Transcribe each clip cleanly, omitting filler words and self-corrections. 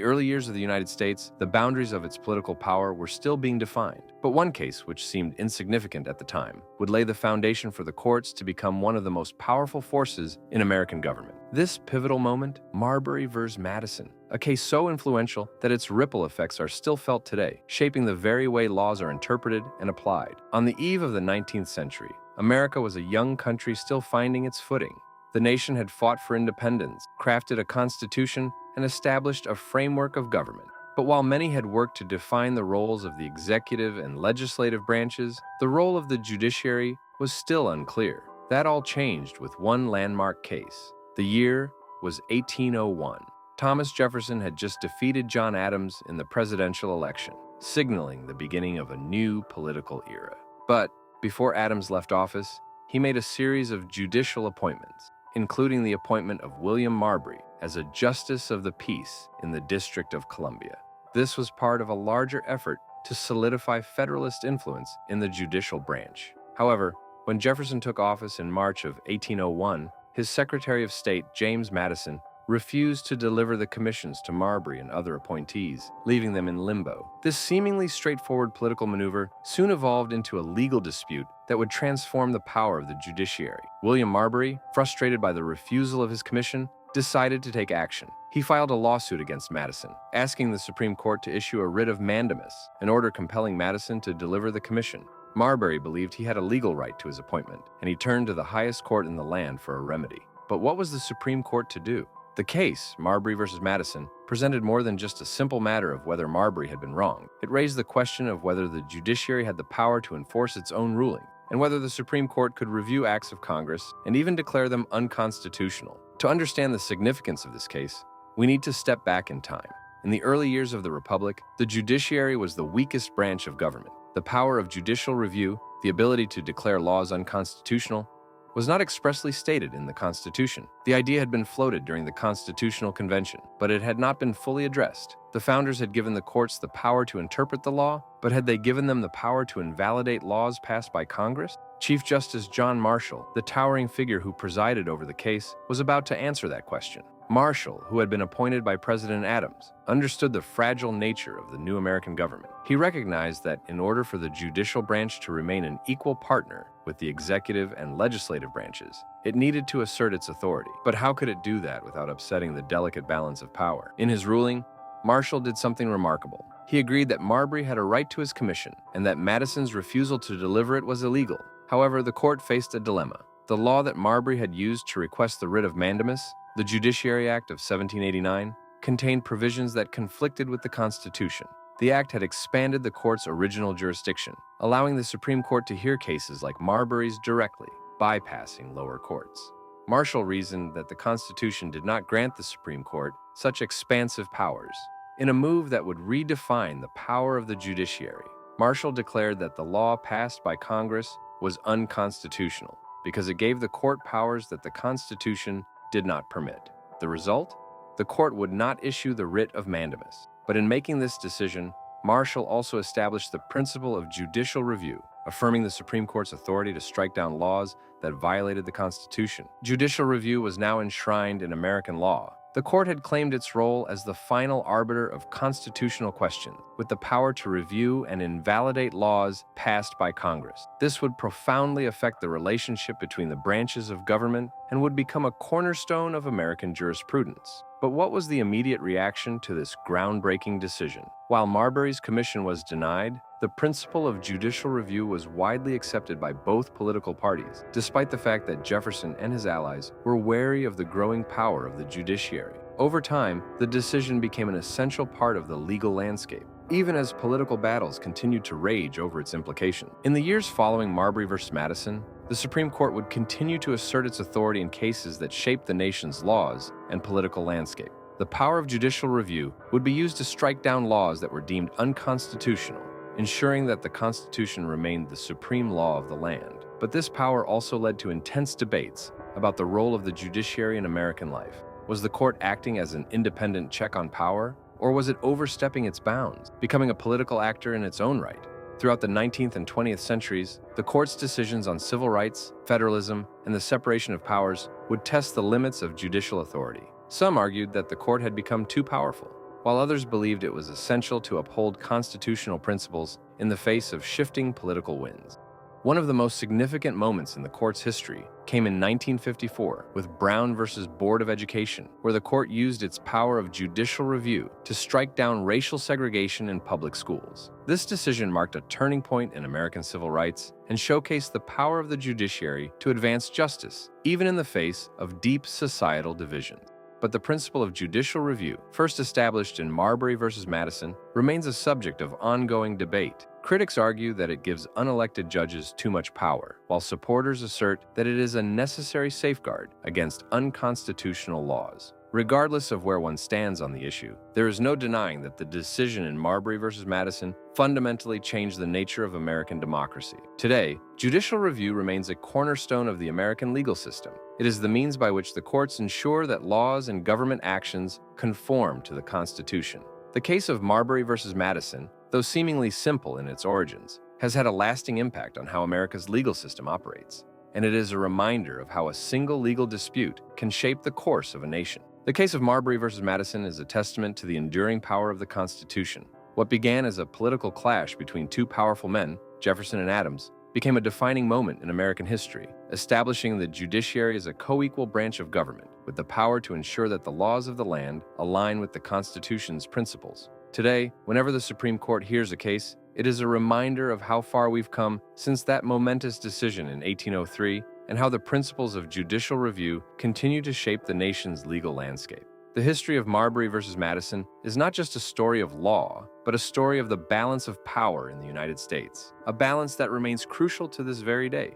early years of the United States, the boundaries of its political power were still being defined. But one case, which seemed insignificant at the time, would lay the foundation for the courts to become one of the most powerful forces in American government. This pivotal moment, Marbury versus Madison, a case so influential that its ripple effects are still felt today, shaping the very way laws are interpreted and applied. On the eve of the 19th century, America was a young country still finding its footing. The nation had fought for independence, crafted a constitution, and established a framework of government. But while many had worked to define the roles of the executive and legislative branches, the role of the judiciary was still unclear. That all changed with one landmark case. The year was 1801. Thomas Jefferson had just defeated John Adams in the presidential election, signaling the beginning of a new political era. But before Adams left office, he made a series of judicial appointments, including the appointment of William Marbury as a Justice of the Peace in the District of Columbia. This was part of a larger effort to solidify Federalist influence in the judicial branch. However, when Jefferson took office in March of 1801, his Secretary of State, James Madison, refused to deliver the commissions to Marbury and other appointees, leaving them in limbo. This seemingly straightforward political maneuver soon evolved into a legal dispute that would transform the power of the judiciary. William Marbury, frustrated by the refusal of his commission, decided to take action. He filed a lawsuit against Madison, asking the Supreme Court to issue a writ of mandamus, an order compelling Madison to deliver the commission. Marbury believed he had a legal right to his appointment, and he turned to the highest court in the land for a remedy. But what was the Supreme Court to do? The case, Marbury versus Madison, presented more than just a simple matter of whether Marbury had been wrong. It raised the question of whether the judiciary had the power to enforce its own ruling, and whether the Supreme Court could review acts of Congress and even declare them unconstitutional. To understand the significance of this case, we need to step back in time. In the early years of the Republic, the judiciary was the weakest branch of government. The power of judicial review, the ability to declare laws unconstitutional, was not expressly stated in the Constitution. The idea had been floated during the Constitutional Convention, but it had not been fully addressed. The founders had given the courts the power to interpret the law, but had they given them the power to invalidate laws passed by Congress? Chief Justice John Marshall, the towering figure who presided over the case, was about to answer that question. Marshall, who had been appointed by President Adams, understood the fragile nature of the new American government. He recognized that in order for the judicial branch to remain an equal partner with the executive and legislative branches, it needed to assert its authority. But how could it do that without upsetting the delicate balance of power? In his ruling, Marshall did something remarkable. He agreed that Marbury had a right to his commission and that Madison's refusal to deliver it was illegal. However, the court faced a dilemma. The law that Marbury had used to request the writ of mandamus, the Judiciary Act of 1789, contained provisions that conflicted with the Constitution. The act had expanded the court's original jurisdiction, allowing the Supreme Court to hear cases like Marbury's directly, bypassing lower courts. Marshall reasoned that the Constitution did not grant the Supreme Court such expansive powers. In a move that would redefine the power of the judiciary, Marshall declared that the law passed by Congress was unconstitutional because it gave the court powers that the Constitution did not permit. The result? The court would not issue the writ of mandamus. But in making this decision, Marshall also established the principle of judicial review, affirming the Supreme Court's authority to strike down laws that violated the Constitution. Judicial review was now enshrined in American law. The court had claimed its role as the final arbiter of constitutional questions, with the power to review and invalidate laws passed by Congress. This would profoundly affect the relationship between the branches of government and would become a cornerstone of American jurisprudence. But what was the immediate reaction to this groundbreaking decision? While Marbury's commission was denied, the principle of judicial review was widely accepted by both political parties, despite the fact that Jefferson and his allies were wary of the growing power of the judiciary. Over time, the decision became an essential part of the legal landscape, even as political battles continued to rage over its implications. In the years following Marbury versus Madison, the Supreme Court would continue to assert its authority in cases that shaped the nation's laws and political landscape. The power of judicial review would be used to strike down laws that were deemed unconstitutional, ensuring that the Constitution remained the supreme law of the land. But this power also led to intense debates about the role of the judiciary in American life. Was the court acting as an independent check on power, or was it overstepping its bounds, becoming a political actor in its own right? Throughout the 19th and 20th centuries, the court's decisions on civil rights, federalism, and the separation of powers would test the limits of judicial authority. Some argued that the court had become too powerful, while others believed it was essential to uphold constitutional principles in the face of shifting political winds. One of the most significant moments in the court's history came in 1954 with Brown versus Board of Education, where the court used its power of judicial review to strike down racial segregation in public schools. This decision marked a turning point in American civil rights and showcased the power of the judiciary to advance justice, even in the face of deep societal divisions. But the principle of judicial review, first established in Marbury versus Madison, remains a subject of ongoing debate. Critics argue that it gives unelected judges too much power, while supporters assert that it is a necessary safeguard against unconstitutional laws. Regardless of where one stands on the issue, there is no denying that the decision in Marbury versus Madison fundamentally changed the nature of American democracy. Today, judicial review remains a cornerstone of the American legal system. It is the means by which the courts ensure that laws and government actions conform to the Constitution. The case of Marbury versus Madison, though seemingly simple in its origins, has had a lasting impact on how America's legal system operates, and it is a reminder of how a single legal dispute can shape the course of a nation. The case of Marbury versus Madison is a testament to the enduring power of the Constitution. What began as a political clash between two powerful men, Jefferson and Adams, became a defining moment in American history, establishing the judiciary as a co-equal branch of government, with the power to ensure that the laws of the land align with the Constitution's principles. Today, whenever the Supreme Court hears a case, it is a reminder of how far we've come since that momentous decision in 1803 and how the principles of judicial review continue to shape the nation's legal landscape. The history of Marbury versus Madison is not just a story of law, but a story of the balance of power in the United States, a balance that remains crucial to this very day.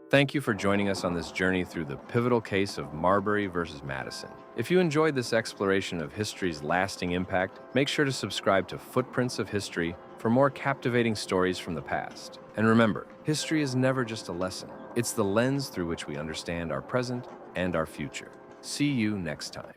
Thank you for joining us on this journey through the pivotal case of Marbury versus Madison. If you enjoyed this exploration of history's lasting impact, make sure to subscribe to Footprints of History for more captivating stories from the past. And remember, history is never just a lesson. It's the lens through which we understand our present and our future. See you next time.